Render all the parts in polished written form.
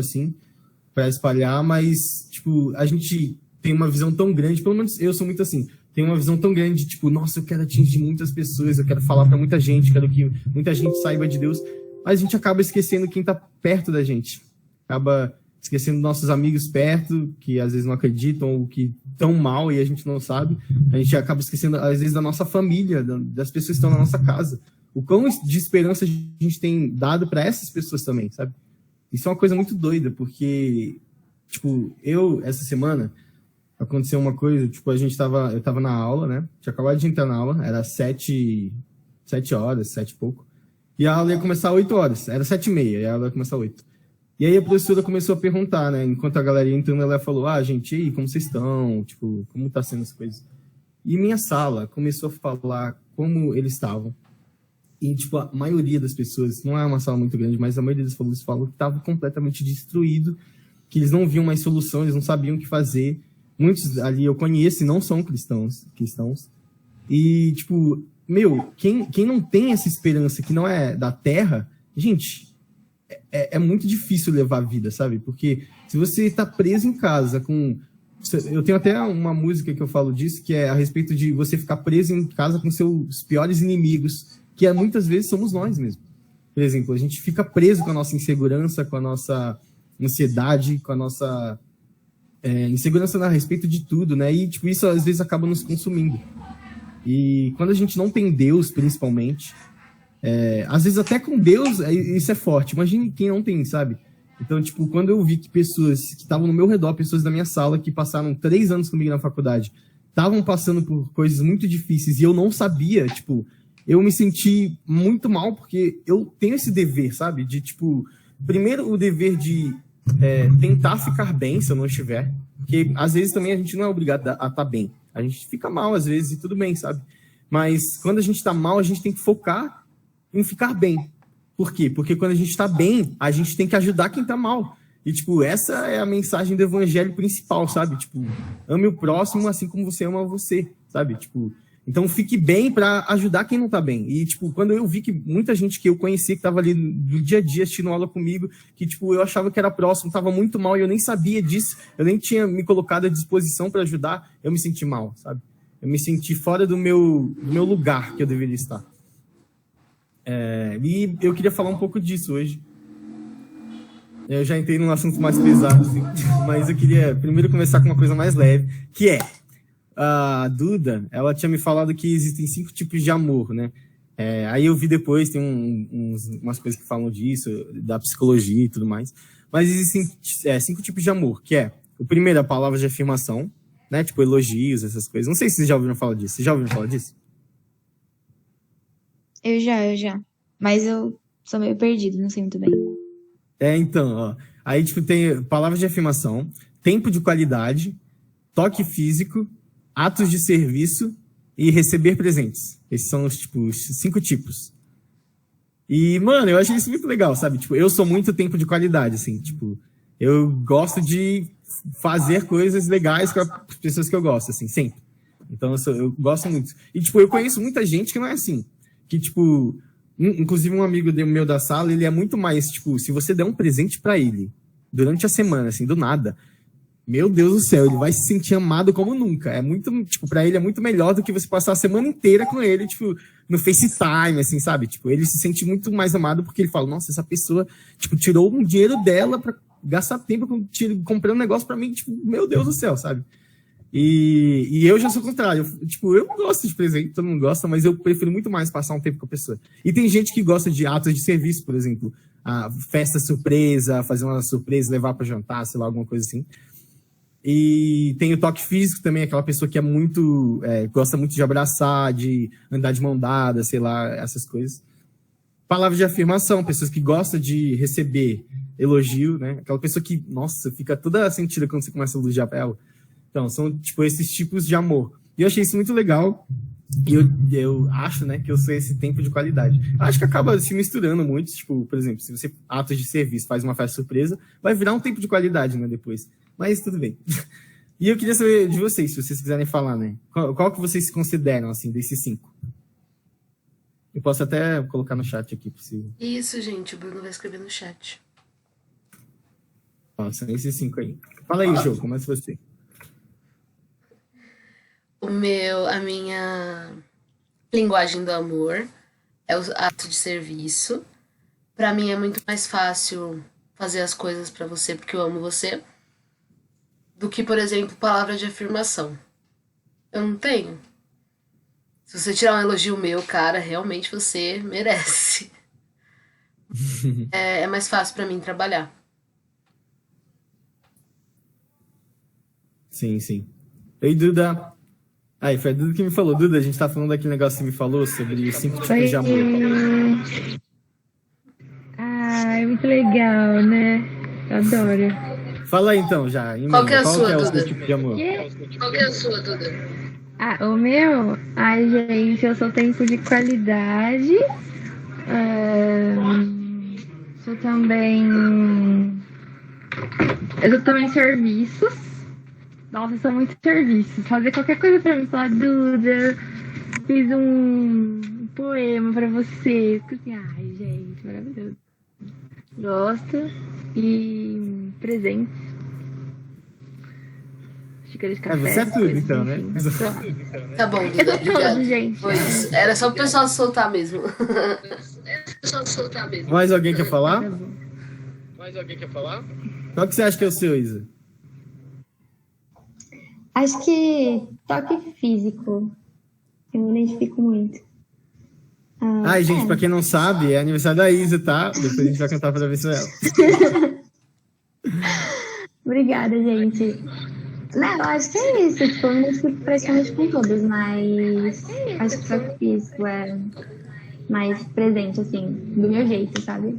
assim, para espalhar, mas, tipo, a gente tem uma visão tão grande, pelo menos eu sou muito assim, tenho uma visão tão grande de, tipo, nossa, eu quero atingir muitas pessoas, eu quero falar para muita gente, quero que muita gente saiba de Deus, mas a gente acaba esquecendo quem tá perto da gente. Acaba esquecendo nossos amigos perto, que às vezes não acreditam ou que estão mal e a gente não sabe. A gente acaba esquecendo, às vezes, da nossa família, das pessoas que estão na nossa casa. O quão de esperança a gente tem dado para essas pessoas também, sabe? Isso é uma coisa muito doida, porque, tipo, essa semana, aconteceu uma coisa, tipo, eu tava na aula, né? Tinha acabado de entrar na aula, era 7 horas, 7 e pouco. E a aula ia começar às 8 horas, era 7h30, e a aula ia começar às 8. E aí a professora começou a perguntar, né? Enquanto a galera ia entrando, ela falou, gente, e aí, como vocês estão? Tipo, como tá sendo as coisas? E minha sala começou a falar como eles estavam. E, tipo, a maioria das pessoas, não é uma sala muito grande, mas a maioria das pessoas falou que estava completamente destruído, que eles não viam mais solução, eles não sabiam o que fazer. Muitos ali eu conheço e não são cristãos. E, tipo, quem não tem essa esperança que não é da terra, gente, é muito difícil levar a vida, sabe? Porque se você tá preso em casa com... Eu tenho até uma música que eu falo disso, que é a respeito de você ficar preso em casa com seus piores inimigos, que muitas vezes somos nós mesmos. Por exemplo, a gente fica preso com a nossa insegurança, com a nossa ansiedade, com a nossa insegurança a respeito de tudo, né? E, tipo, isso às vezes acaba nos consumindo. E quando a gente não tem Deus, principalmente, às vezes até com Deus, isso é forte. Imagine quem não tem, sabe? Então, tipo, quando eu vi que pessoas que estavam no meu redor, pessoas da minha sala, que passaram 3 anos comigo na faculdade, estavam passando por coisas muito difíceis e eu não sabia, tipo, eu me senti muito mal, porque eu tenho esse dever, sabe? De, tipo, primeiro o dever de tentar ficar bem se eu não estiver, porque às vezes também a gente não é obrigado a estar bem. A gente fica mal às vezes e tudo bem, sabe? Mas quando a gente tá mal, a gente tem que focar em ficar bem. Por quê? Porque quando a gente tá bem, a gente tem que ajudar quem tá mal. E, tipo, essa é a mensagem do evangelho principal, sabe? Tipo, ame o próximo assim como você ama você, sabe? Tipo, então fique bem para ajudar quem não tá bem. E, tipo, quando eu vi que muita gente que eu conhecia, que tava ali no dia a dia assistindo aula comigo, que, tipo, eu achava que era próximo, tava muito mal e eu nem sabia disso, eu nem tinha me colocado à disposição para ajudar, eu me senti mal, sabe? Eu me senti fora do meu lugar que eu deveria estar. E eu queria falar um pouco disso hoje. Eu já entrei num assunto mais pesado, assim, mas eu queria primeiro começar com uma coisa mais leve, que a Duda, ela tinha me falado que existem 5 tipos de amor, né? Aí eu vi depois, tem umas coisas que falam disso, da psicologia e tudo mais, mas existem 5 tipos de amor, que o primeiro, a palavra de afirmação, né? Tipo, elogios, essas coisas. Não sei se vocês já ouviram falar disso. Vocês já ouviram falar disso? Eu já. Mas eu sou meio perdido, não sei muito bem. Então, ó. Aí, tipo, tem palavras de afirmação, tempo de qualidade, toque físico, atos de serviço e receber presentes. Esses são os 5 tipos. E, mano, eu achei isso muito legal, sabe? Tipo, eu sou muito tempo de qualidade, assim. Tipo, eu gosto de fazer coisas legais com as pessoas que eu gosto, assim, sempre. Então, eu gosto muito. E, tipo, eu conheço muita gente que não é assim. Que, tipo, inclusive um amigo meu da sala, ele é muito mais, tipo, se você der um presente pra ele durante a semana, assim, do nada, meu Deus do céu, ele vai se sentir amado como nunca. É muito, tipo, pra ele é muito melhor do que você passar a semana inteira com ele, tipo, no FaceTime, assim, sabe? Tipo, ele se sente muito mais amado porque ele fala, nossa, essa pessoa, tipo, tirou um dinheiro dela pra gastar tempo comprando um negócio pra mim, tipo, meu Deus do céu, sabe? E eu já sou o contrário. Eu gosto de presente, todo mundo gosta, mas eu prefiro muito mais passar um tempo com a pessoa. E tem gente que gosta de atos de serviço, por exemplo, a festa surpresa, fazer uma surpresa, levar para jantar, sei lá, alguma coisa assim. E tem o toque físico também, aquela pessoa que gosta muito de abraçar, de andar de mão dada, sei lá, essas coisas. Palavras de afirmação, pessoas que gostam de receber elogio, né? Aquela pessoa que, nossa, fica toda sentida quando você começa a elogiar pra ela. Então, são, tipo, esses tipos de amor. E eu achei isso muito legal. E eu acho, né, que eu sou esse tempo de qualidade. Acho que acaba se misturando muito. Tipo, por exemplo, se você, atos de serviço, faz uma festa surpresa, vai virar um tempo de qualidade, né, depois. Mas tudo bem. E eu queria saber de vocês, se vocês quiserem falar, né? Qual que vocês se consideram, assim, desses 5? Eu posso até colocar no chat aqui, possível. Isso, gente, o Bruno vai escrever no chat. Ó, são esses 5 aí. Fala aí, Jô, começa você. A minha linguagem do amor é o ato de serviço. Pra mim é muito mais fácil fazer as coisas pra você porque eu amo você do que, por exemplo, palavra de afirmação. Eu não tenho. Se você tirar um elogio meu, cara, realmente você merece. É mais fácil pra mim trabalhar. Sim, sim. Ei, Duda. Aí, foi a Duda que me falou. Duda, a gente tá falando daquele negócio que você me falou sobre 5 tipos Oi. de amor. Ai, muito legal, né? Eu adoro. Fala aí, então, já. Qual que é a Qual sua, que é o Duda? seu tipo de amor? Qual que é a sua, Duda? Ah, o meu? Ai, gente, eu sou tempo de qualidade. Sou também. Eu sou também serviços. Nossa, são muitos serviços. Fazer qualquer coisa pra mim. Falar, Duda, fiz um poema pra você. Fico assim, ai, gente, maravilhoso. Gosto. E presente. Xícara de café. Você é tudo, coisa então, assim. né? Tá bom, Eu Duda, sou obrigada. todo, gente. Foi isso. Era só o pessoal soltar mesmo. Mais alguém quer Tá falar? bom. Qual que você acha que é o seu, Isa? Acho que toque físico. Eu me identifico muito. Ai, gente, pra quem não sabe, é aniversário da Isa, tá? Depois a gente vai cantar pra ver se é ela. Obrigada, gente. Não, eu acho que é isso. Tipo, eu me identifico praticamente com todos, mas acho que toque físico é mais presente, assim, do meu jeito, sabe?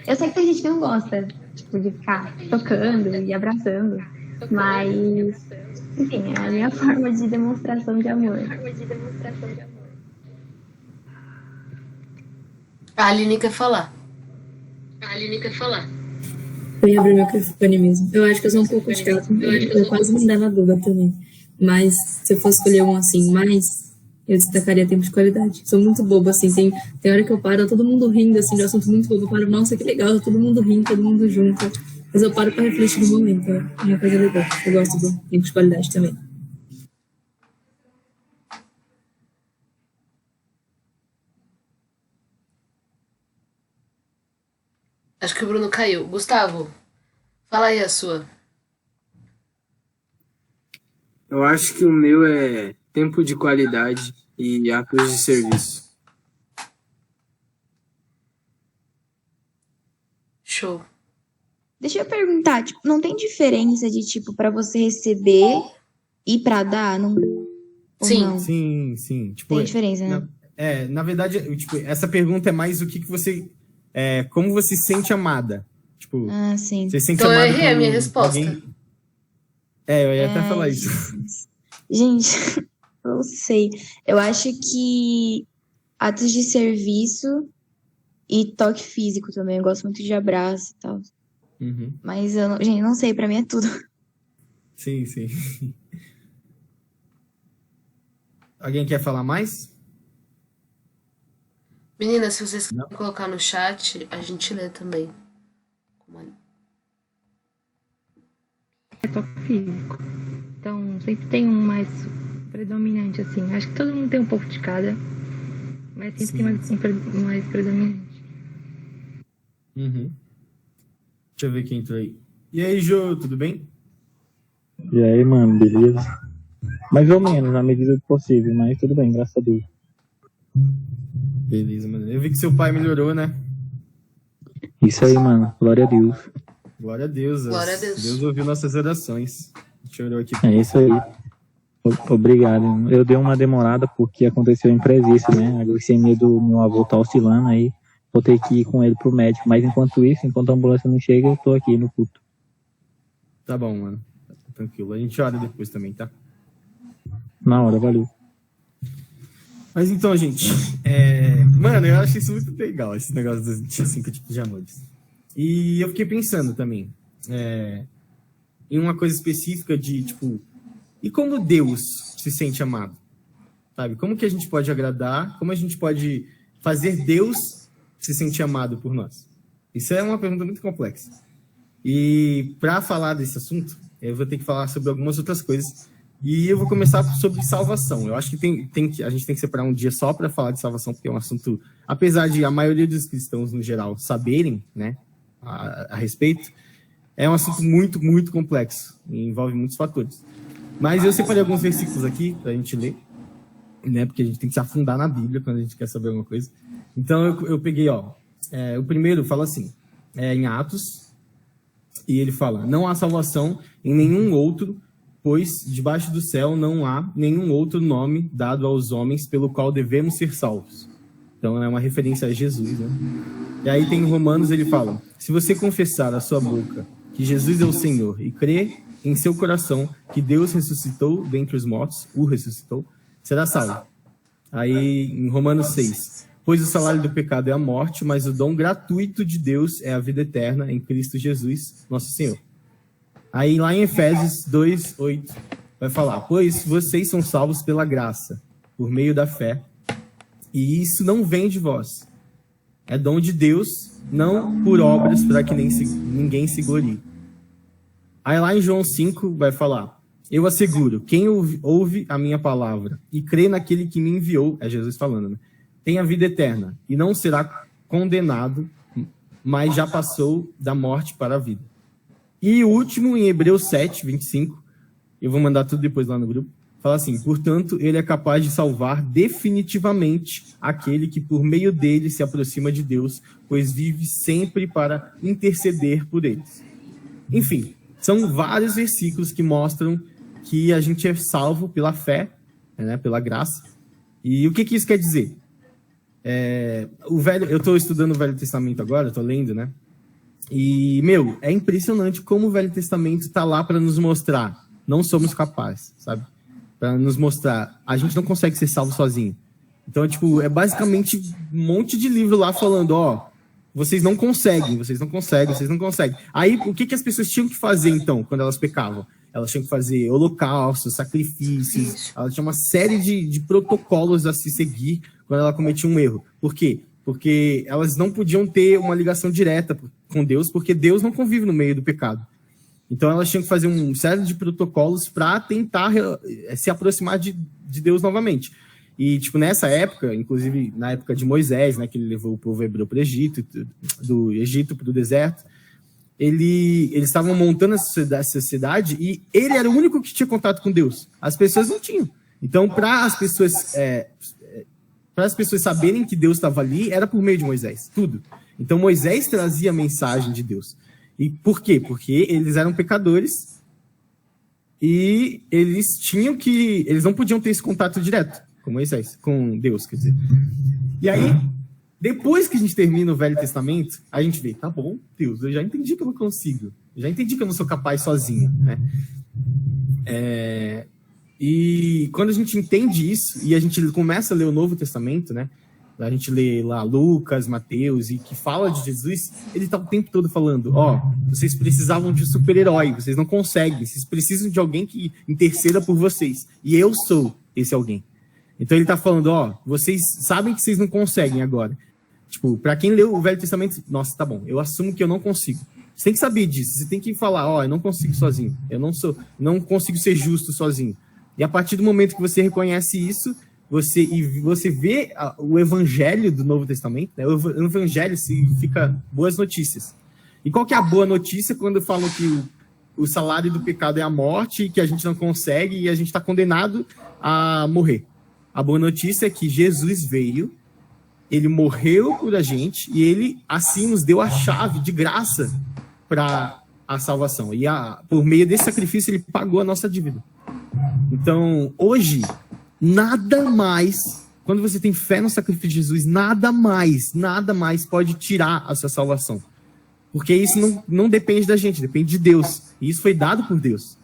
Eu sei que tem gente que não gosta, tipo, de ficar tocando e abraçando, mas, enfim, é a minha forma de demonstração de amor. A Aline quer falar. Eu ia abrir meu microfone mesmo. Eu acho que eu sou um pouco chata. Eu quase me dá na Duda também. Mas se eu fosse escolher um assim, mais, eu destacaria tempo de qualidade. Sou muito boba, assim. Tem hora que eu paro, todo mundo rindo, assim, de um assunto muito bobo. Eu paro, nossa, que legal, todo mundo rindo, todo mundo junto. Mas eu paro pra refletir no momento. É uma coisa legal. Eu gosto do tempo de qualidade também. Acho que o Bruno caiu. Gustavo, fala aí a sua. Eu acho que o meu é tempo de qualidade e atos de serviço. Show. Deixa eu perguntar, tipo, não tem diferença de, tipo, pra você receber e pra dar? Não, ou Sim. não? Sim. Tipo, Tem diferença, né? na verdade, tipo, essa pergunta é mais o que você... como você se sente amada. Tipo, Ah, sim. você se sente Então eu amada errei a por minha resposta. alguém... eu ia até falar isso. Gente, eu não sei. Eu acho que atos de serviço e toque físico também. Eu gosto muito de abraço e tal. Uhum. Mas eu não, gente, não sei, pra mim é tudo. Sim. Alguém quer falar mais? Meninas, se vocês Não. quiserem colocar no chat, a gente lê também. É toque físico. Então, sempre tem um mais predominante, assim. Acho que todo mundo tem um pouco de cada, mas sempre tem um mais predominante. Uhum. Deixa eu ver quem entrou aí. E aí, Jô, tudo bem? E aí, mano, beleza? Mais ou menos, na medida do possível, mas tudo bem, graças a Deus. Beleza, mano. Eu vi que seu pai melhorou, né? Isso aí, mano, glória a Deus. Glória a Deus. Glória a Deus. Deus ouviu nossas orações. A gente orou aqui. É isso aí. Obrigado. Eu dei uma demorada porque aconteceu imprevisto, né? A glicemia do meu avô tá oscilando aí. Vou ter que ir com ele pro médico. Mas enquanto isso, enquanto a ambulância não chega, eu tô aqui no culto. Tá bom, mano. Tranquilo. A gente ora depois também, tá? Na hora, valeu. Mas então, gente, mano, eu acho isso muito legal, esse negócio dos 5 tipos de amores. E eu fiquei pensando também em uma coisa específica de, tipo, e como Deus se sente amado? Sabe? Como que a gente pode agradar? Como a gente pode fazer Deus se sentir amado por nós? Isso é uma pergunta muito complexa. E para falar desse assunto, eu vou ter que falar sobre algumas outras coisas. E eu vou começar sobre salvação. Eu acho que a gente tem que separar um dia só para falar de salvação, porque é um assunto, apesar de a maioria dos cristãos, no geral, saberem, né, a respeito, é um assunto muito, muito complexo e envolve muitos fatores. Mas eu separei alguns versículos aqui para a gente ler, né, porque a gente tem que se afundar na Bíblia quando a gente quer saber alguma coisa. Então eu peguei, o primeiro fala assim, em Atos, e ele fala: não há salvação em nenhum outro, pois debaixo do céu não há nenhum outro nome dado aos homens pelo qual devemos ser salvos. Então é uma referência a Jesus, né? E aí tem em Romanos, ele fala: se você confessar a sua boca que Jesus é o Senhor e crer em seu coração que Deus ressuscitou dentre os mortos, o ressuscitou, será salvo. Aí em Romanos 6, pois o salário do pecado é a morte, mas o dom gratuito de Deus é a vida eterna em Cristo Jesus, nosso Senhor. Aí lá em Efésios 2:8 vai falar: pois vocês são salvos pela graça, por meio da fé, e isso não vem de vós. É dom de Deus, não por obras, para que ninguém se glorie. Aí lá em João 5 vai falar: eu asseguro, quem ouve a minha palavra e crê naquele que me enviou, é Jesus falando, né, tem a vida eterna, e não será condenado, mas já passou da morte para a vida. E o último, em Hebreus 7:25, eu vou mandar tudo depois lá no grupo, fala assim: portanto, ele é capaz de salvar definitivamente aquele que por meio dele se aproxima de Deus, pois vive sempre para interceder por eles. Enfim, são vários versículos que mostram que a gente é salvo pela fé, né, pela graça. E o que isso quer dizer? Eu estou estudando o Velho Testamento agora, estou lendo, né? E, é impressionante como o Velho Testamento está lá para nos mostrar, não somos capazes, sabe? Para nos mostrar, a gente não consegue ser salvo sozinho. Então, é basicamente um monte de livro lá falando, vocês não conseguem. Aí, o que as pessoas tinham que fazer, então, quando elas pecavam? Elas tinham que fazer holocaustos, sacrifícios, elas tinham uma série de protocolos a se seguir quando ela cometia um erro. Por quê? Porque elas não podiam ter uma ligação direta com Deus, porque Deus não convive no meio do pecado. Então elas tinham que fazer uma série de protocolos para tentar se aproximar de Deus novamente. E, nessa época, inclusive na época de Moisés, né, que ele levou o povo hebreu para o Egito, do Egito para o deserto, eles estavam montando essa sociedade e ele era o único que tinha contato com Deus. As pessoas não tinham. Então, para as pessoas saberem que Deus estava ali, era por meio de Moisés, tudo. Então Moisés trazia a mensagem de Deus. E por quê? Porque eles eram pecadores e eles não podiam ter esse contato direto com Moisés, com Deus, quer dizer. E aí, depois que a gente termina o Velho Testamento, a gente vê, tá bom, Deus, eu já entendi que eu não consigo, eu já entendi que eu não sou capaz sozinho, né? E quando a gente entende isso, e a gente começa a ler o Novo Testamento, né? A gente lê lá Lucas, Mateus, e que fala de Jesus, ele tá o tempo todo falando, vocês precisavam de um super-herói, vocês não conseguem, vocês precisam de alguém que interceda por vocês, e eu sou esse alguém. Então ele tá falando, vocês sabem que vocês não conseguem agora. Pra quem leu o Velho Testamento, nossa, tá bom, eu assumo que eu não consigo. Você tem que saber disso, você tem que falar, eu não consigo sozinho, eu não consigo ser justo sozinho. E a partir do momento que você reconhece isso, você vê o evangelho do Novo Testamento, né? O evangelho significa boas notícias. E qual que é a boa notícia quando falam que o salário do pecado é a morte, que a gente não consegue e a gente está condenado a morrer? A boa notícia é que Jesus veio, ele morreu por a gente e ele assim nos deu a chave de graça para a salvação. E por meio desse sacrifício ele pagou a nossa dívida. Então, hoje, nada mais, quando você tem fé no sacrifício de Jesus, nada mais pode tirar a sua salvação. Porque isso não depende da gente, depende de Deus. E isso foi dado por Deus.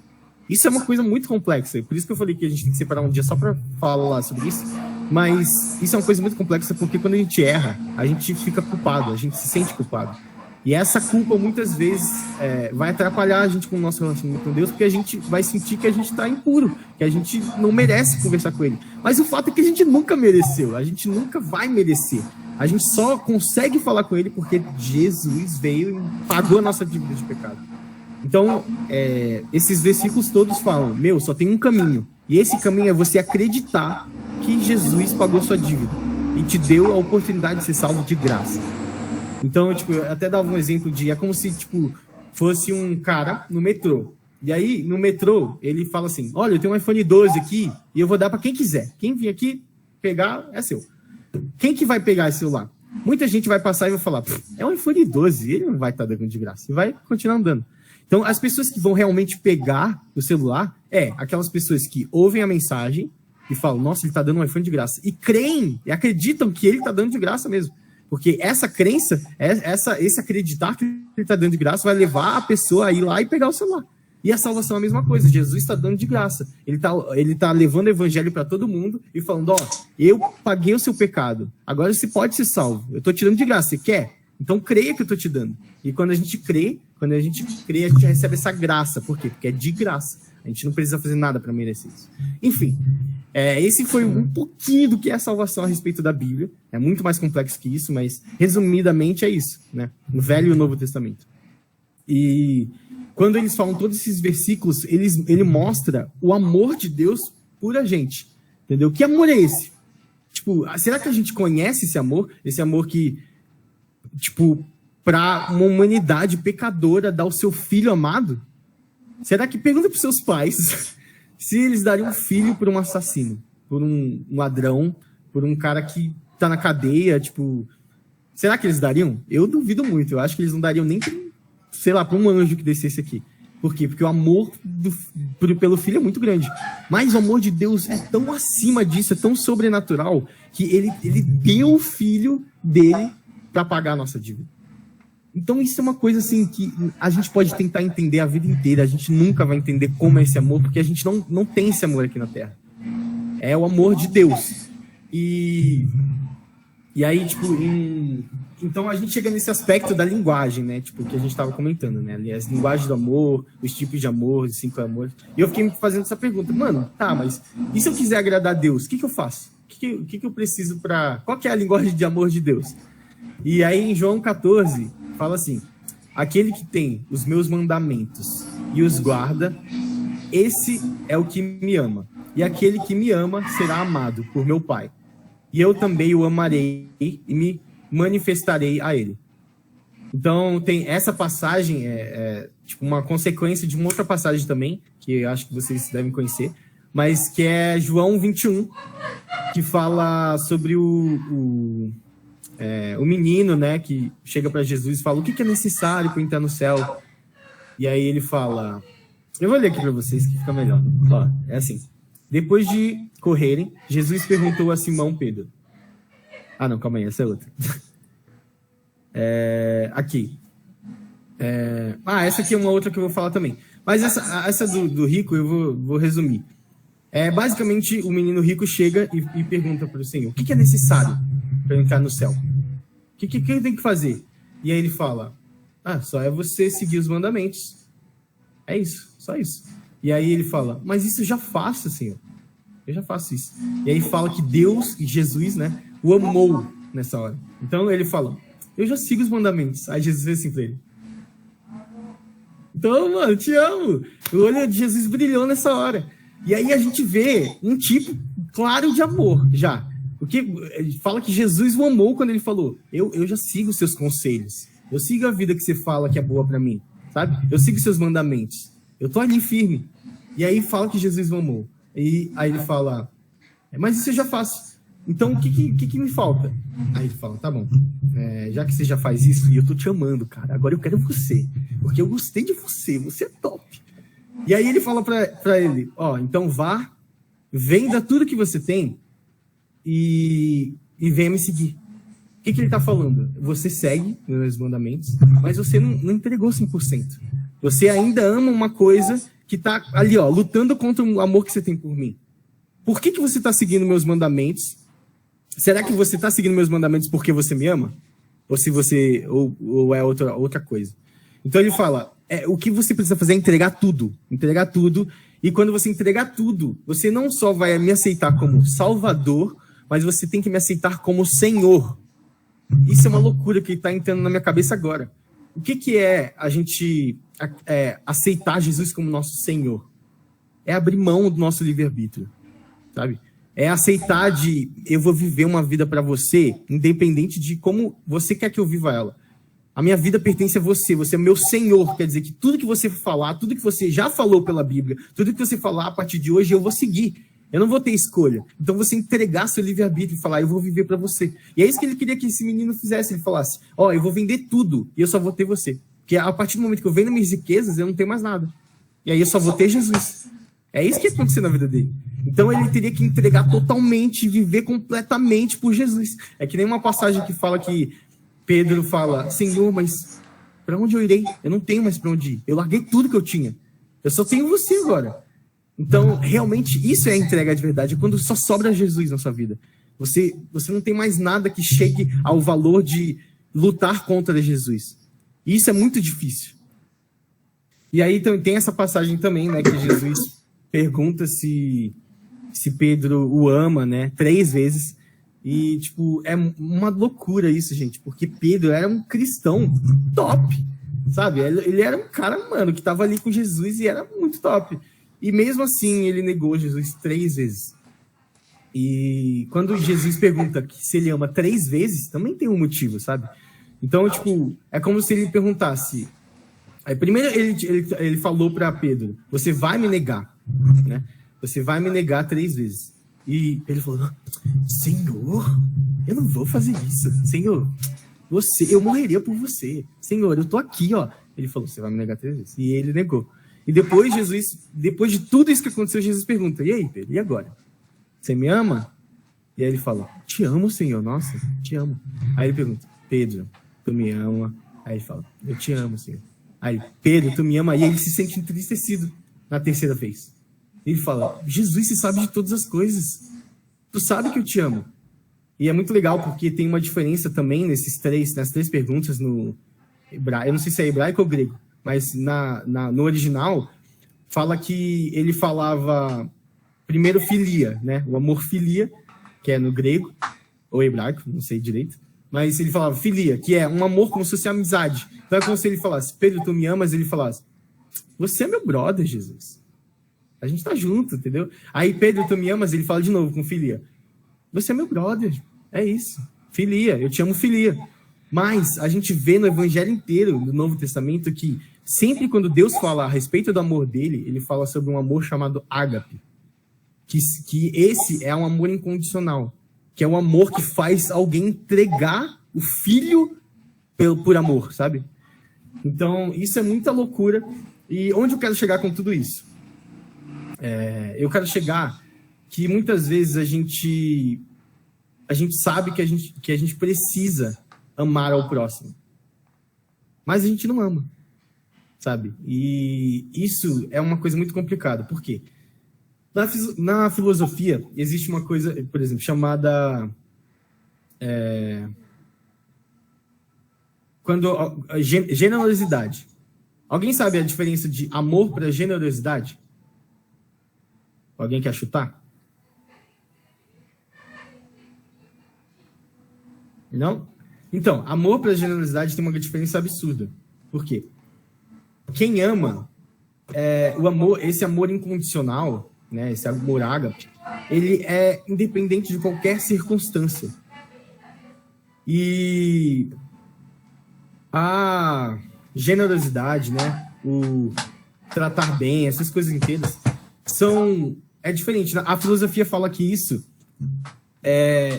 Isso é uma coisa muito complexa. Por isso que eu falei que a gente tem que separar um dia só para falar sobre isso. Mas isso é uma coisa muito complexa porque quando a gente erra, a gente fica culpado, a gente se sente culpado. E essa culpa, muitas vezes, vai atrapalhar a gente com o nosso relacionamento com Deus, porque a gente vai sentir que a gente está impuro, que a gente não merece conversar com Ele. Mas o fato é que a gente nunca mereceu, a gente nunca vai merecer. A gente só consegue falar com ele porque Jesus veio e pagou a nossa dívida de pecado. Então, esses versículos todos falam, só tem um caminho. E esse caminho é você acreditar que Jesus pagou sua dívida e te deu a oportunidade de ser salvo de graça. Então, tipo, eu até dava um exemplo é como se, tipo, fosse um cara no metrô. E aí, no metrô, ele fala assim, olha, eu tenho um iPhone 12 aqui e eu vou dar para quem quiser. Quem vir aqui pegar, é seu. Quem que vai pegar esse celular? Muita gente vai passar e vai falar, é um iPhone 12, ele não vai estar dando de graça. E vai continuar andando. Então, as pessoas que vão realmente pegar o celular aquelas pessoas que ouvem a mensagem e falam, nossa, ele está dando um iPhone de graça. E creem, e acreditam que ele está dando de graça mesmo. Porque essa crença, esse acreditar que ele está dando de graça vai levar a pessoa a ir lá e pegar o celular. E a salvação é a mesma coisa. Jesus está dando de graça. Ele tá levando o evangelho para todo mundo e falando, eu paguei o seu pecado. Agora você pode ser salvo. Eu estou te dando de graça. Você quer? Então creia que eu estou te dando. E quando a gente crê, a gente recebe essa graça. Por quê? Porque é de graça. A gente não precisa fazer nada para merecer isso. Enfim, esse foi um pouquinho do que é a salvação a respeito da Bíblia. É muito mais complexo que isso, mas resumidamente é isso, né? No Velho e o Novo Testamento. E quando eles falam todos esses versículos, ele mostra o amor de Deus por a gente. Entendeu? Que amor é esse? Tipo, será que a gente conhece esse amor? Esse amor que, tipo, para uma humanidade pecadora dar o seu filho amado? Será que, pergunta para os seus pais se eles dariam um filho por um assassino, por um ladrão, por um cara que tá na cadeia, tipo... Será que eles dariam? Eu duvido muito. Eu acho que eles não dariam nem, sei lá, para um anjo que descesse aqui. Por quê? Porque o amor pelo filho é muito grande. Mas o amor de Deus é tão acima disso, é tão sobrenatural, que ele deu o filho dele para pagar a nossa dívida. Então isso é uma coisa assim que a gente pode tentar entender a vida inteira. A gente nunca vai entender como é esse amor, porque a gente não tem esse amor aqui na Terra. É o amor de Deus. E aí, tipo, então a gente chega nesse aspecto da linguagem, né? Tipo, que a gente estava comentando, né? As linguagens do amor, os tipos de amor, os 5 amores. E eu fiquei me fazendo essa pergunta. Mano, tá, mas e se eu quiser agradar a Deus? O que eu faço? O que eu preciso para... Qual que é a linguagem de amor de Deus? E aí, em João 14, fala assim, aquele que tem os meus mandamentos e os guarda, esse é o que me ama. E aquele que me ama será amado por meu Pai. E eu também o amarei e me manifestarei a ele. Então, tem essa passagem, tipo uma consequência de uma outra passagem também, que eu acho que vocês devem conhecer, mas que é João 21, que fala sobre o menino, né, que chega para Jesus e fala, o que é necessário para entrar no céu? E aí ele fala, eu vou ler aqui para vocês que fica melhor. Ó, é assim, depois de correrem, Jesus perguntou a Simão Pedro. Ah, não, calma aí, essa é outra. Aqui. Essa aqui é uma outra que eu vou falar também. Mas essa do rico eu vou resumir. Basicamente, o menino rico chega e pergunta para o Senhor, o que é necessário para entrar no céu? O que ele tem que fazer? E aí ele fala, só é você seguir os mandamentos. É isso, só isso. E aí ele fala, mas isso eu já faço, Senhor. Eu já faço isso. E aí fala que Deus, Jesus, né, o amou nessa hora. Então ele fala, eu já sigo os mandamentos. Aí Jesus fez assim pra ele. Então, mano, te amo. O olho de Jesus brilhou nessa hora. E aí a gente vê um tipo claro de amor, já. Porque ele fala que Jesus o amou quando ele falou, eu já sigo os seus conselhos. Eu sigo a vida que você fala que é boa pra mim, sabe? Eu sigo os seus mandamentos. Eu tô ali firme. E aí fala que Jesus o amou. E aí ele fala, mas isso eu já faço. Então o que me falta? Aí ele fala, tá bom, já que você já faz isso, e eu tô te amando, cara, agora eu quero você, porque eu gostei de você é top. E aí ele fala pra ele, então vá, venda tudo que você tem e venha me seguir. O que ele tá falando? Você segue meus mandamentos, mas você não entregou 100%. Você ainda ama uma coisa que tá ali, lutando contra o amor que você tem por mim. Por que você tá seguindo meus mandamentos? Será que você tá seguindo meus mandamentos porque você me ama? Ou se você ou é outra coisa? Então ele fala, o que você precisa fazer é entregar tudo. Entregar tudo. E quando você entregar tudo, você não só vai me aceitar como Salvador, mas você tem que me aceitar como Senhor. isso é uma loucura que está entrando na minha cabeça agora. O que é a gente aceitar Jesus como nosso Senhor? É abrir mão do nosso livre-arbítrio, sabe? É aceitar eu vou viver uma vida para você, independente de como você quer que eu viva ela. A minha vida pertence a você, você é meu Senhor, quer dizer que tudo que você falar, tudo que você já falou pela Bíblia, tudo que você falar a partir de hoje, eu vou seguir. Eu não vou ter escolha. Então você entregar seu livre-arbítrio e falar, eu vou viver para você. E é isso que ele queria que esse menino fizesse, ele falasse, eu vou vender tudo e eu só vou ter você. Porque a partir do momento que eu vendo minhas riquezas, eu não tenho mais nada. E aí eu só vou ter Jesus. É isso que ia acontecer na vida dele. Então ele teria que entregar totalmente e viver completamente por Jesus. É que nem uma passagem que fala que Pedro fala, Senhor, mas para onde eu irei? Eu não tenho mais para onde ir. Eu larguei tudo que eu tinha. Eu só tenho você agora. Então, realmente, isso é a entrega de verdade. É quando só sobra Jesus na sua vida. Você não tem mais nada que chegue ao valor de lutar contra Jesus. E isso é muito difícil. E aí tem essa passagem também, né, que Jesus pergunta se Pedro o ama, né, 3 vezes. E, tipo, é uma loucura isso, gente, porque Pedro era um cristão top, sabe? Ele era um cara, mano, que tava ali com Jesus e era muito top. E mesmo assim, ele negou Jesus 3 vezes. E quando Jesus pergunta se ele ama 3 vezes, também tem um motivo, sabe? Então, tipo, é como se ele perguntasse... Aí, primeiro, ele falou para Pedro, você vai me negar, né? Você vai me negar 3 vezes. E ele falou, Senhor, eu não vou fazer isso. Senhor, eu morreria por você. Senhor, eu tô aqui, ó. Ele falou, você vai me negar 3 vezes. E ele negou. E depois depois de tudo isso que aconteceu, Jesus pergunta, e aí, Pedro, e agora? Você me ama? E aí ele fala, te amo, Senhor, nossa, te amo. Aí ele pergunta, Pedro, tu me ama? Aí ele fala, eu te amo, Senhor. Aí, Pedro, tu me ama? E ele se sente entristecido na 3ª vez. Ele fala, Jesus, você sabe de todas as coisas. Tu sabe que eu te amo. E é muito legal, porque tem uma diferença também nas 3 perguntas no hebraico. Eu não sei se é hebraico ou grego, mas no original, fala que ele falava primeiro filia, né? O amor filia, que é no grego, ou hebraico, não sei direito. Mas ele falava filia, que é um amor como se fosse amizade. Então é como se ele falasse, Pedro, tu me amas? Ele falasse, você é meu brother, Jesus. A gente tá junto, entendeu? Aí, Pedro, tu me amas? Ele fala de novo com filia. Você é meu brother. É isso. Filia. Eu te amo, filia. Mas a gente vê no evangelho inteiro do Novo Testamento que sempre quando Deus fala a respeito do amor dele, ele fala sobre um amor chamado ágape. Que esse é um amor incondicional. Que é um amor que faz alguém entregar o filho por amor, sabe? Então, isso é muita loucura. E onde eu quero chegar com tudo isso? Eu quero chegar que muitas vezes a gente sabe que a gente precisa amar ao próximo, mas a gente não ama, sabe? E isso é uma coisa muito complicada. Por quê? Na filosofia existe uma coisa, por exemplo, chamada generosidade. Alguém sabe a diferença de amor para generosidade? Alguém quer chutar? Não? Então, amor para generosidade tem uma diferença absurda. Por quê? Quem ama, o amor, esse amor incondicional, né, esse amor ágape, ele é independente de qualquer circunstância. E a generosidade, né, o tratar bem, essas coisas inteiras, é diferente. A filosofia fala que isso...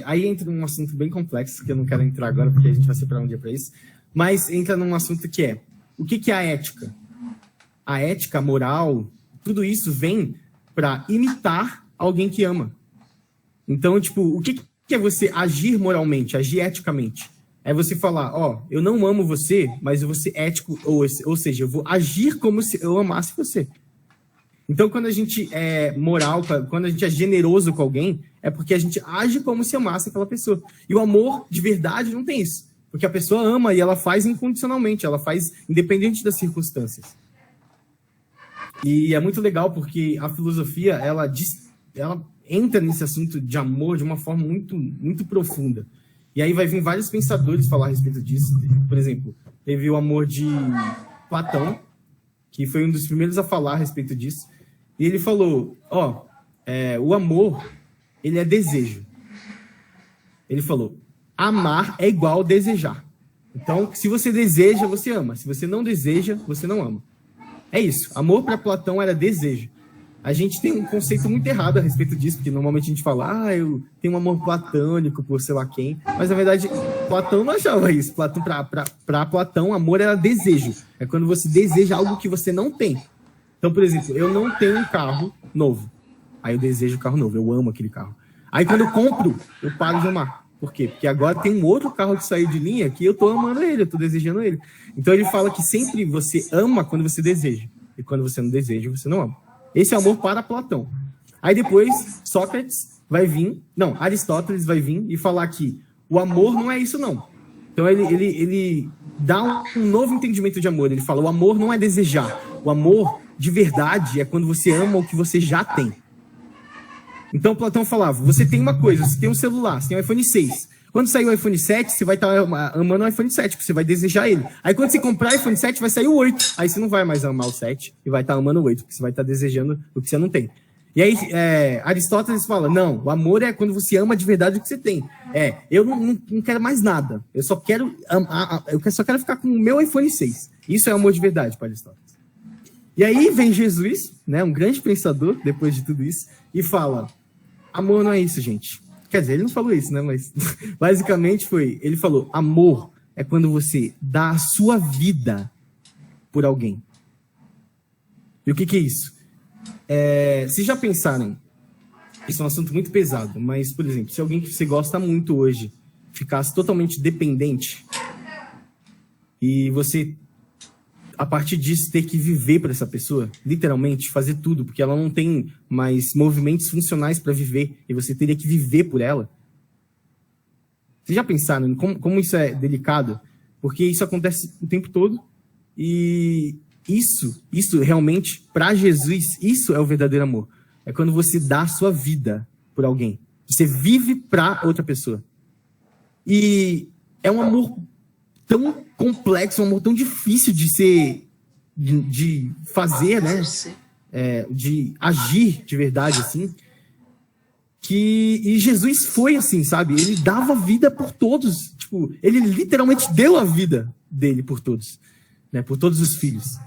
aí entra num assunto bem complexo, que eu não quero entrar agora, porque a gente vai separar um dia para isso. Mas entra num assunto que é... O que é a ética? A ética, a moral, tudo isso vem para imitar alguém que ama. Então, tipo, o que é você agir moralmente, agir eticamente? É você falar, eu não amo você, mas eu vou ser ético, ou seja, eu vou agir como se eu amasse você. Então, quando a gente é moral, quando a gente é generoso com alguém, é porque a gente age como se amasse aquela pessoa. E o amor, de verdade, não tem isso. Porque a pessoa ama e ela faz incondicionalmente, ela faz independente das circunstâncias. E é muito legal porque a filosofia, ela entra nesse assunto de amor de uma forma muito, muito profunda. E aí vai vir vários pensadores falar a respeito disso. Por exemplo, teve o amor de Platão, que foi um dos primeiros a falar a respeito disso. E ele falou, o amor, ele é desejo. Ele falou, amar é igual a desejar. Então, se você deseja, você ama. Se você não deseja, você não ama. É isso. Amor para Platão era desejo. A gente tem um conceito muito errado a respeito disso, porque normalmente a gente fala, eu tenho um amor platônico por sei lá quem. Mas, na verdade, Platão não achava isso. Para Platão, amor era desejo. É quando você deseja algo que você não tem. Então, por exemplo, eu não tenho um carro novo. Aí eu desejo um carro novo, eu amo aquele carro. Aí quando eu compro, eu paro de amar. Por quê? Porque agora tem um outro carro que saiu de linha que eu tô amando ele, eu tô desejando ele. Então ele fala que sempre você ama quando você deseja. E quando você não deseja, você não ama. Esse é amor para Platão. Aí depois, Aristóteles vai vir e falar que o amor não é isso não. Então ele dá um novo entendimento de amor. Ele fala, o amor não é desejar. O amor de verdade é quando você ama o que você já tem. Então Platão falava, você tem uma coisa, você tem um celular, você tem um iPhone 6. Quando sair o iPhone 7, você vai estar amando o iPhone 7, porque você vai desejar ele. Aí quando você comprar o iPhone 7, vai sair o 8. Aí você não vai mais amar o 7 e vai estar amando o 8, porque você vai estar desejando o que você não tem. E aí Aristóteles fala, não, o amor é quando você ama de verdade o que você tem. Eu não quero mais nada. Eu só quero ficar com o meu iPhone 6. Isso é amor de verdade para Aristóteles. E aí vem Jesus, né, um grande pensador, depois de tudo isso, e fala, amor não é isso, gente. Quer dizer, ele não falou isso, né? Mas basicamente ele falou, amor é quando você dá a sua vida por alguém. E o que é isso? Vocês já pensaram, isso é um assunto muito pesado, mas, por exemplo, se alguém que você gosta muito hoje ficasse totalmente dependente e você, a partir disso, ter que viver para essa pessoa, literalmente, fazer tudo, porque ela não tem mais movimentos funcionais para viver, e você teria que viver por ela. Vocês já pensaram como isso é delicado? Porque isso acontece o tempo todo, e isso realmente, para Jesus, isso é o verdadeiro amor. É quando você dá a sua vida por alguém. Você vive para outra pessoa. E é um amor tão complexo, um amor tão difícil de fazer, né? De agir de verdade, assim. E Jesus foi assim, sabe? Ele dava vida por todos. Tipo, ele literalmente deu a vida dele por todos, né? Por todos os filhos.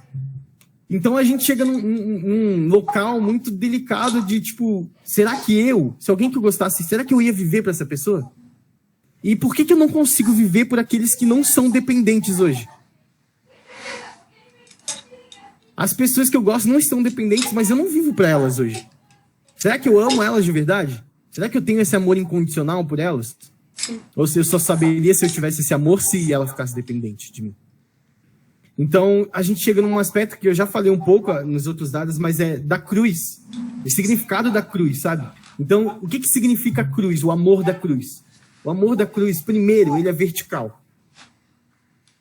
Então a gente chega num local muito delicado de, tipo, será que se alguém que eu gostasse, será que eu ia viver para essa pessoa? E por que eu não consigo viver por aqueles que não são dependentes hoje? As pessoas que eu gosto não estão dependentes, mas eu não vivo para elas hoje. Será que eu amo elas de verdade? Será que eu tenho esse amor incondicional por elas? Ou se eu só saberia se eu tivesse esse amor se ela ficasse dependente de mim? Então, a gente chega num aspecto que eu já falei um pouco nos outros dados, mas é da cruz. O significado da cruz, sabe? Então, o que significa a cruz? O amor da cruz. O amor da cruz, primeiro, ele é vertical.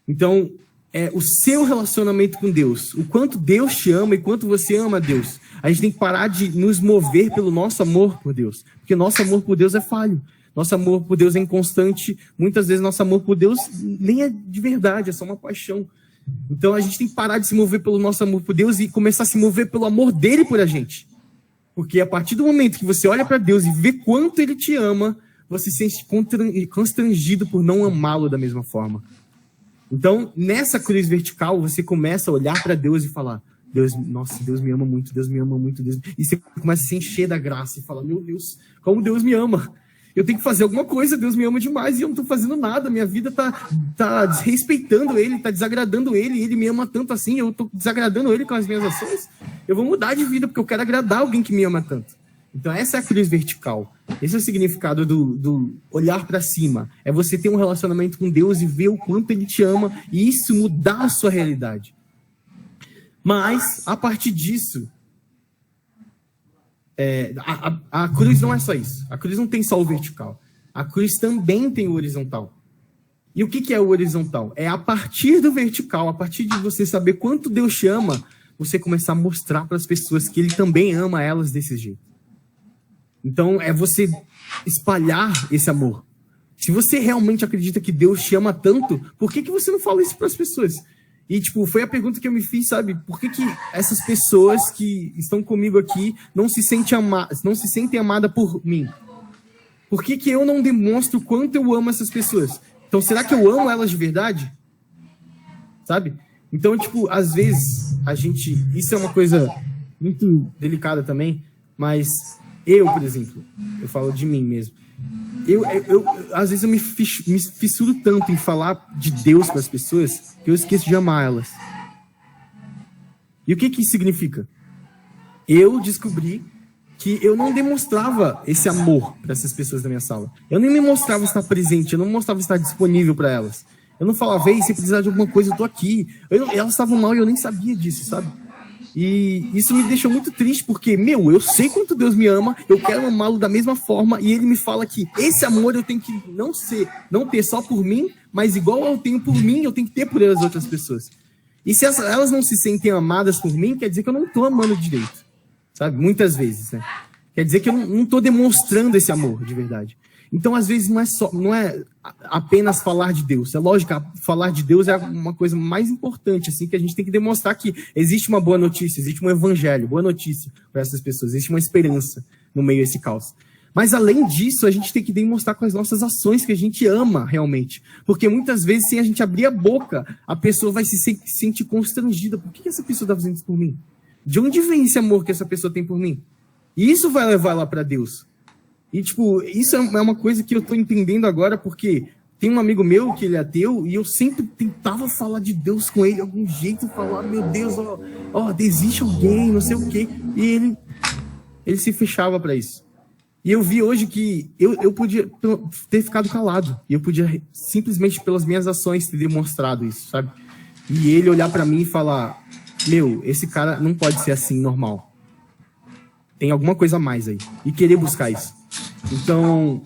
Então, é o seu relacionamento com Deus. O quanto Deus te ama e quanto você ama Deus. A gente tem que parar de nos mover pelo nosso amor por Deus. Porque nosso amor por Deus é falho. Nosso amor por Deus é inconstante. Muitas vezes nosso amor por Deus nem é de verdade, é só uma paixão. Então a gente tem que parar de se mover pelo nosso amor por Deus e começar a se mover pelo amor dele por a gente. Porque a partir do momento que você olha para Deus e vê quanto ele te ama, você se sente constrangido por não amá-lo da mesma forma. Então, nessa cruz vertical, você começa a olhar para Deus e falar, nossa, Deus me ama muito, Deus me ama muito. Deus... E você começa a se encher da graça e falar, meu Deus, como Deus me ama. Eu tenho que fazer alguma coisa, Deus me ama demais e eu não estou fazendo nada. Minha vida tá desrespeitando ele, tá desagradando ele, e ele me ama tanto assim, eu estou desagradando ele com as minhas ações. Eu vou mudar de vida porque eu quero agradar alguém que me ama tanto. Então essa é a cruz vertical. Esse é o significado do olhar para cima. É você ter um relacionamento com Deus e ver o quanto ele te ama e isso mudar a sua realidade. Mas, a partir disso, a cruz não é só isso. A cruz não tem só o vertical. A cruz também tem o horizontal. E o que é o horizontal? É a partir do vertical, a partir de você saber quanto Deus te ama, você começar a mostrar para as pessoas que ele também ama elas desse jeito. Então, é você espalhar esse amor. Se você realmente acredita que Deus te ama tanto, por que você não fala isso para as pessoas? E, tipo, foi a pergunta que eu me fiz, sabe? Por que essas pessoas que estão comigo aqui não se sentem amadas por mim? Por que eu não demonstro o quanto eu amo essas pessoas? Então, será que eu amo elas de verdade? Sabe? Então, tipo, às vezes, isso é uma coisa muito delicada também, mas eu, por exemplo, eu falo de mim mesmo. Às vezes eu me fissuro tanto em falar de Deus para as pessoas que eu esqueço de amar elas. E o que isso significa? Eu descobri que eu não demonstrava esse amor para essas pessoas da minha sala. Eu nem me mostrava estar presente, eu não mostrava estar disponível para elas. Eu não falava, ei, se precisar de alguma coisa, eu tô aqui. Elas estavam mal e eu nem sabia disso, sabe? E isso me deixou muito triste, porque, eu sei quanto Deus me ama, eu quero amá-lo da mesma forma, e ele me fala que esse amor eu tenho que não ter só por mim, mas igual eu tenho por mim, eu tenho que ter por as outras pessoas. E se elas não se sentem amadas por mim, quer dizer que eu não tô amando direito, sabe? Muitas vezes, né? Quer dizer que eu não tô demonstrando esse amor de verdade. Então, às vezes, não é apenas falar de Deus. É lógico, falar de Deus é uma coisa mais importante, assim, que a gente tem que demonstrar que existe uma boa notícia, existe um evangelho, boa notícia para essas pessoas, existe uma esperança no meio desse caos. Mas, além disso, a gente tem que demonstrar com as nossas ações que a gente ama realmente. Porque muitas vezes, sem a gente abrir a boca, a pessoa vai se sentir constrangida. Por que essa pessoa está fazendo isso por mim? De onde vem esse amor que essa pessoa tem por mim? E isso vai levar lá para Deus. E, tipo, isso é uma coisa que eu tô entendendo agora, porque tem um amigo meu que ele é ateu, e eu sempre tentava falar de Deus com ele, de algum jeito, falar, meu Deus, existe alguém, não sei o quê. E ele se fechava para isso. E eu vi hoje que eu podia ter ficado calado, e eu podia simplesmente pelas minhas ações ter demonstrado isso, sabe? E ele olhar para mim e falar, esse cara não pode ser assim, normal. Tem alguma coisa a mais aí. E querer buscar isso. Então,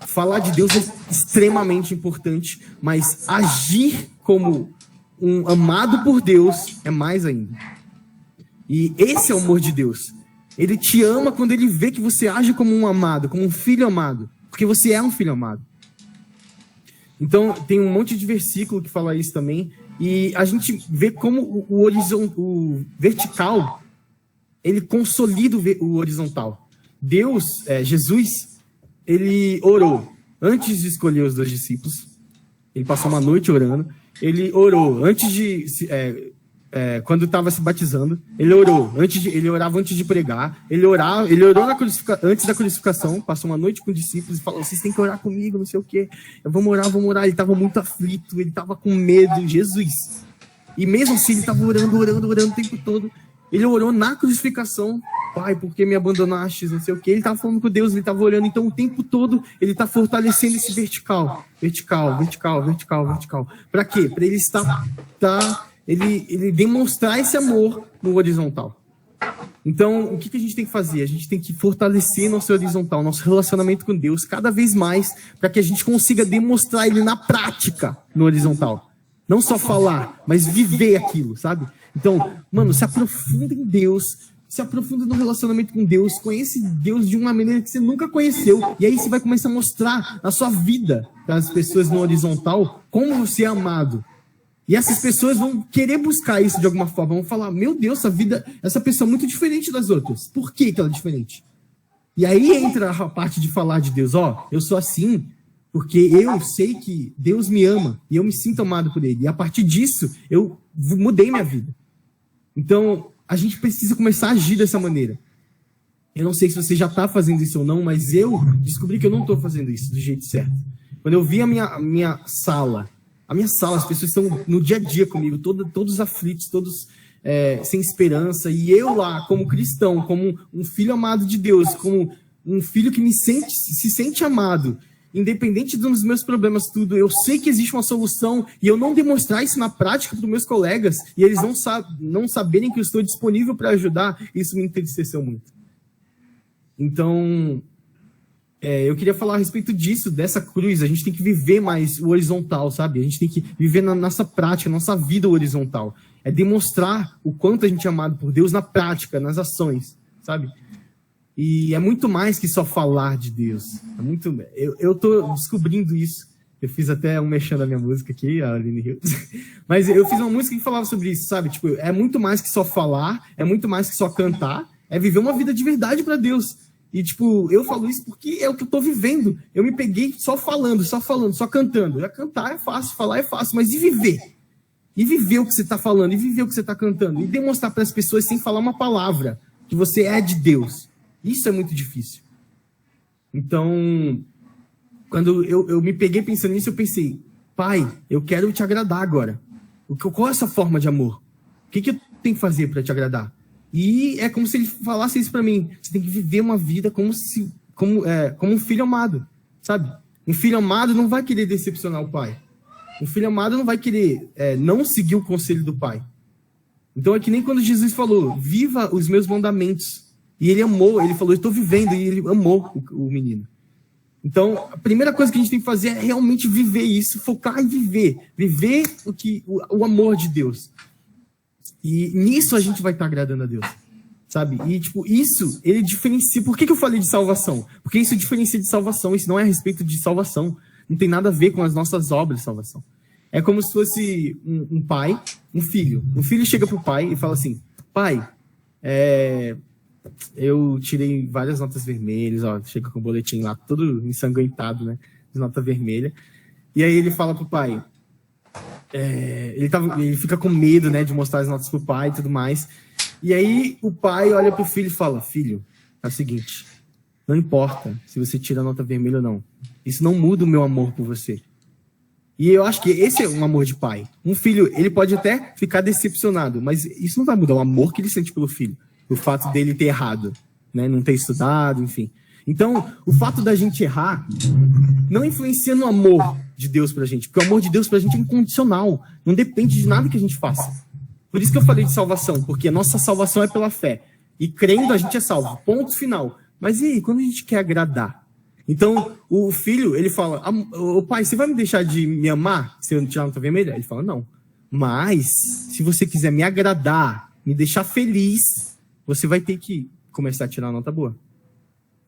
falar de Deus é extremamente importante, mas agir como um amado por Deus é mais ainda. E esse é o amor de Deus. Ele te ama quando ele vê que você age como um amado, como um filho amado, porque você é um filho amado. Então, tem um monte de versículo que fala isso também, e a gente vê como o vertical, ele consolida o horizontal. Deus, Jesus, ele orou antes de escolher os 2 discípulos. Ele passou uma noite orando. Ele orou antes quando estava se batizando. Ele orou ele orava antes de pregar. Ele orou antes da crucificação. Passou uma noite com os discípulos e falou: vocês têm que orar comigo, não sei o quê. Vamos orar. Ele estava muito aflito, ele estava com medo. Jesus. E mesmo assim, ele estava orando o tempo todo. Ele orou na crucificação. Pai, por que me abandonaste? Não sei o quê. Ele estava falando com Deus, ele estava orando. Então, o tempo todo, ele está fortalecendo esse vertical. Vertical. Para quê? Para ele ele demonstrar esse amor no horizontal. Então, o que a gente tem que fazer? A gente tem que fortalecer nosso horizontal, nosso relacionamento com Deus cada vez mais, para que a gente consiga demonstrar ele na prática no horizontal. Não só falar, mas viver aquilo, sabe? Então, se aprofunda em Deus, se aprofunda no relacionamento com Deus, conhece Deus de uma maneira que você nunca conheceu, e aí você vai começar a mostrar na sua vida para as pessoas no horizontal como você é amado. E essas pessoas vão querer buscar isso de alguma forma, vão falar: meu Deus, essa pessoa é muito diferente das outras. Por que ela é diferente? E aí entra a parte de falar de Deus. Eu sou assim porque eu sei que Deus me ama e eu me sinto amado por Ele. E a partir disso, eu mudei minha vida. Então, a gente precisa começar a agir dessa maneira. Eu não sei se você já está fazendo isso ou não, mas eu descobri que eu não estou fazendo isso do jeito certo. Quando eu vi a minha sala, as pessoas estão no dia a dia comigo, todos aflitos, todos sem esperança, e eu lá, como cristão, como um filho amado de Deus, como um filho que se sente amado, independente dos meus problemas, tudo, eu sei que existe uma solução, e eu não demonstrar isso na prática para os meus colegas, e eles não saberem que eu estou disponível para ajudar, isso me entristeceu muito. Então, eu queria falar a respeito disso, dessa cruz. A gente tem que viver mais o horizontal, sabe? A gente tem que viver na nossa prática, na nossa vida horizontal. É demonstrar o quanto a gente é amado por Deus na prática, nas ações, sabe? E é muito mais que só falar de Deus. Eu tô descobrindo isso. Eu fiz até um mexendo na minha música aqui, a Aline Hills. Mas eu fiz uma música que falava sobre isso, sabe? Tipo, é muito mais que só falar, é muito mais que só cantar, é viver uma vida de verdade para Deus. E, tipo, eu falo isso porque é o que eu tô vivendo. Eu me peguei só falando, só cantando. Cantar é fácil, falar é fácil, mas e viver? E viver o que você tá falando, e viver o que você tá cantando, e demonstrar para as pessoas sem falar uma palavra que você é de Deus. Isso é muito difícil. Então, quando eu me peguei pensando nisso, eu pensei, Pai, eu quero te agradar agora. Qual é essa forma de amor? O que eu tenho que fazer para te agradar? E é como se ele falasse isso para mim. Você tem que viver uma vida como um filho amado, sabe? Um filho amado não vai querer decepcionar o pai. Um filho amado não vai querer não seguir o conselho do pai. Então é que nem quando Jesus falou, viva os meus mandamentos. E ele amou, ele falou, eu estou vivendo, e ele amou o menino. Então, a primeira coisa que a gente tem que fazer é realmente viver isso, focar em viver. Viver o amor de Deus. E nisso a gente vai estar agradando a Deus, sabe? E, tipo, isso, ele diferencia... Por que eu falei de salvação? Porque isso diferencia de salvação, isso não é a respeito de salvação. Não tem nada a ver com as nossas obras de salvação. É como se fosse um pai, um filho. Um filho chega pro pai e fala assim, pai, eu tirei várias notas vermelhas, ó, chega com o boletim lá, todo ensanguentado, né, de nota vermelha. E aí ele fala pro pai, ele fica com medo, né, de mostrar as notas pro pai e tudo mais. E aí o pai olha pro filho e fala, filho, é o seguinte, não importa se você tira a nota vermelha ou não, isso não muda o meu amor por você. E eu acho que esse é um amor de pai. Um filho, ele pode até ficar decepcionado, mas isso não vai mudar o amor que ele sente pelo filho. O fato dele ter errado, né? Não ter estudado, enfim. Então, o fato da gente errar não influencia no amor de Deus pra gente, porque o amor de Deus pra gente é incondicional, não depende de nada que a gente faça. Por isso que eu falei de salvação, porque a nossa salvação é pela fé. E crendo a gente é salvo, ponto final. Mas e aí, quando a gente quer agradar? Então, o filho, ele fala, ô pai, você vai me deixar de me amar se eu não tirar a nota vermelha? Ele fala, não. Mas, se você quiser me agradar, me deixar feliz, você vai ter que começar a tirar a nota boa.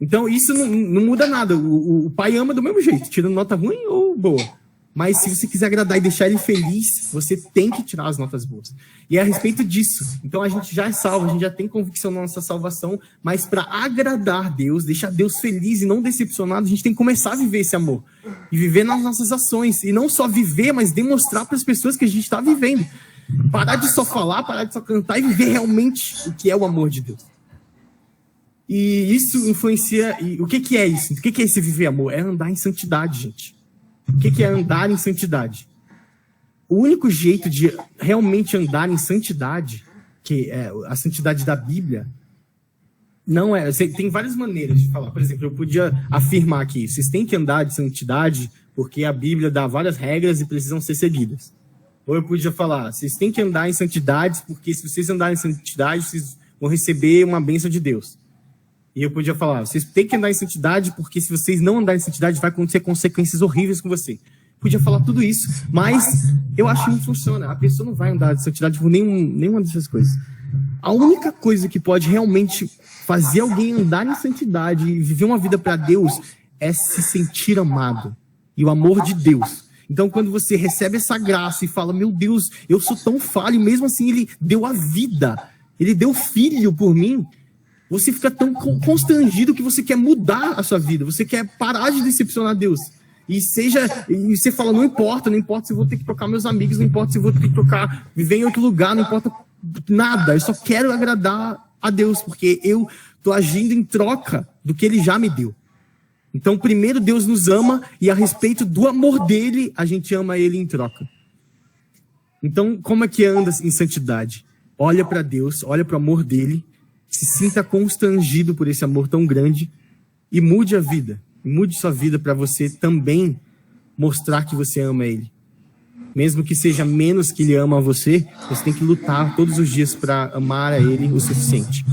Então, isso não muda nada. O pai ama do mesmo jeito, tirando nota ruim ou boa. Mas se você quiser agradar e deixar ele feliz, você tem que tirar as notas boas. E é a respeito disso. Então, a gente já é salvo, a gente já tem convicção na nossa salvação, mas para agradar Deus, deixar Deus feliz e não decepcionado, a gente tem que começar a viver esse amor. E viver nas nossas ações. E não só viver, mas demonstrar para as pessoas que a gente está vivendo. Parar de só falar, parar de só cantar e viver realmente o que é o amor de Deus. E isso influencia... E o que é isso? O que é esse viver amor? É andar em santidade, gente. O que é andar em santidade? O único jeito de realmente andar em santidade, que é a santidade da Bíblia, não é... Tem várias maneiras de falar. Por exemplo, eu podia afirmar aqui, vocês têm que andar de santidade porque a Bíblia dá várias regras e precisam ser seguidas. Ou eu podia falar, vocês têm que andar em santidade, porque se vocês andarem em santidade, vocês vão receber uma bênção de Deus. E eu podia falar, vocês têm que andar em santidade, porque se vocês não andarem em santidade, vai acontecer consequências horríveis com você. Podia falar tudo isso, mas eu acho que não funciona. A pessoa não vai andar de santidade por nenhuma dessas coisas. A única coisa que pode realmente fazer alguém andar em santidade e viver uma vida para Deus é se sentir amado. E o amor de Deus. Então, quando você recebe essa graça e fala, meu Deus, eu sou tão falho, mesmo assim ele deu a vida, ele deu filho por mim, você fica tão constrangido que você quer mudar a sua vida, você quer parar de decepcionar Deus. E você fala, não importa se eu vou ter que trocar meus amigos, não importa se eu vou ter que viver em outro lugar, não importa nada, eu só quero agradar a Deus, porque eu estou agindo em troca do que ele já me deu. Então, primeiro Deus nos ama e a respeito do amor dele, a gente ama ele em troca. Então, como é que anda em santidade? Olha para Deus, olha para o amor dele, se sinta constrangido por esse amor tão grande e mude a vida. Mude sua vida para você também mostrar que você ama ele. Mesmo que seja menos que ele ama a você, você tem que lutar todos os dias para amar a ele o suficiente.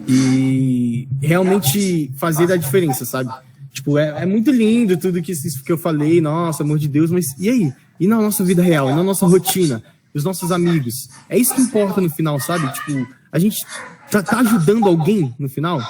E realmente fazer a diferença, sabe? Tipo, é muito lindo tudo que eu falei, nossa, amor de Deus, mas e aí? E na nossa vida real, e na nossa rotina, os nossos amigos? É isso que importa no final, sabe? Tipo, a gente tá ajudando alguém no final,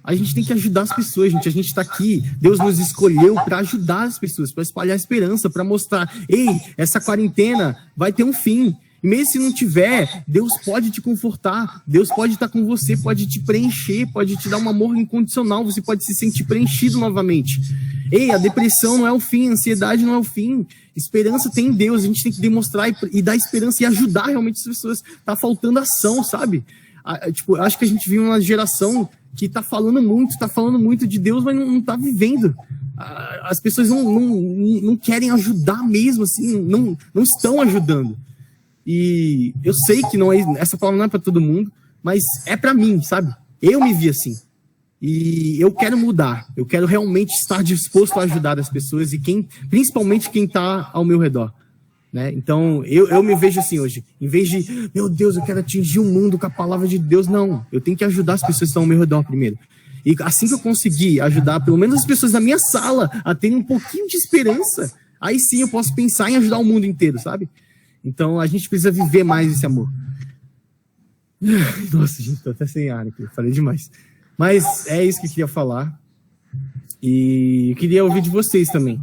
a gente tem que ajudar as pessoas, gente. A gente tá aqui, Deus nos escolheu para ajudar as pessoas, para espalhar esperança, para mostrar, ei, essa quarentena vai ter um fim. E mesmo se não tiver, Deus pode te confortar, Deus pode estar com você, pode te preencher, pode te dar um amor incondicional, você pode se sentir preenchido novamente. Ei, a depressão não é o fim, a ansiedade não é o fim. Esperança tem em Deus, a gente tem que demonstrar e dar esperança e ajudar realmente as pessoas. Tá faltando ação, sabe? Tipo, acho que a gente vive uma geração que tá falando muito de Deus, mas não tá vivendo. As pessoas não querem ajudar mesmo, assim, não estão ajudando. E eu sei que essa palavra não é para todo mundo, mas é para mim, sabe? Eu me vi assim. E eu quero mudar. Eu quero realmente estar disposto a ajudar as pessoas e principalmente quem está ao meu redor. Né? Então, eu me vejo assim hoje. Em vez de, meu Deus, eu quero atingir o mundo com a palavra de Deus. Não, eu tenho que ajudar as pessoas que estão ao meu redor primeiro. E assim que eu conseguir ajudar pelo menos as pessoas da minha sala a terem um pouquinho de esperança, aí sim eu posso pensar em ajudar o mundo inteiro, sabe? Então, a gente precisa viver mais esse amor. Nossa, gente, tô até sem ar aqui. Falei demais. Mas é isso que eu queria falar. E eu queria ouvir de vocês também.